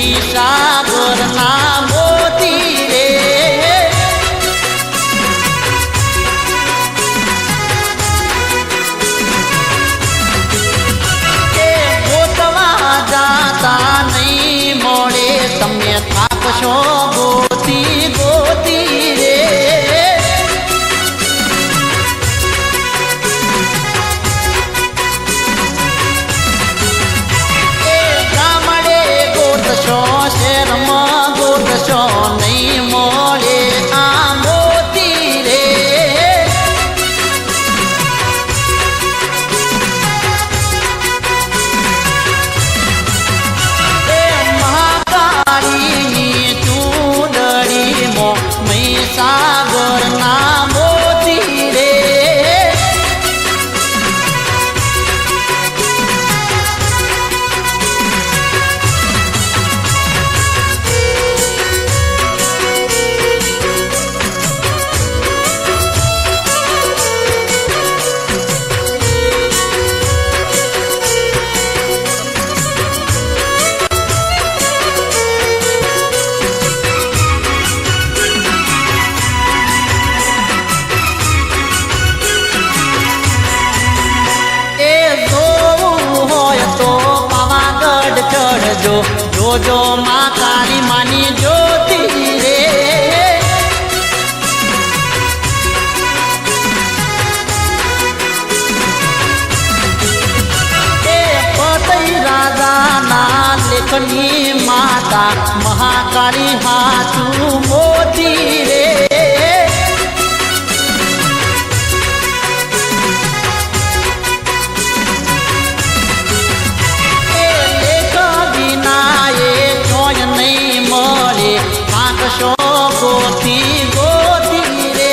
મહીસાગરના મોતી રે એ ગોતવા જાતા નહીં મળે તમે થાકશો ગોતી ગોતી રે શહેરમાં ગોતશો નહીં મળે આ મોતી રે એ મહાકાળીની ચૂંદડીમાં મહીસાગરના મોતી રે જોજો માં કાળી માની જ્યોતિ રે એ પતઈ રાજાના લેખની માતા મહાકાળી હાચું મોતી રે થાકશો ગોતી ગોતી રે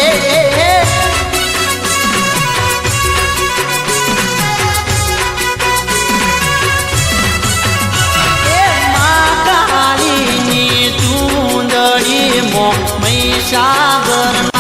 એ મા કાળીની ચૂંદડીમાં મહીસાગર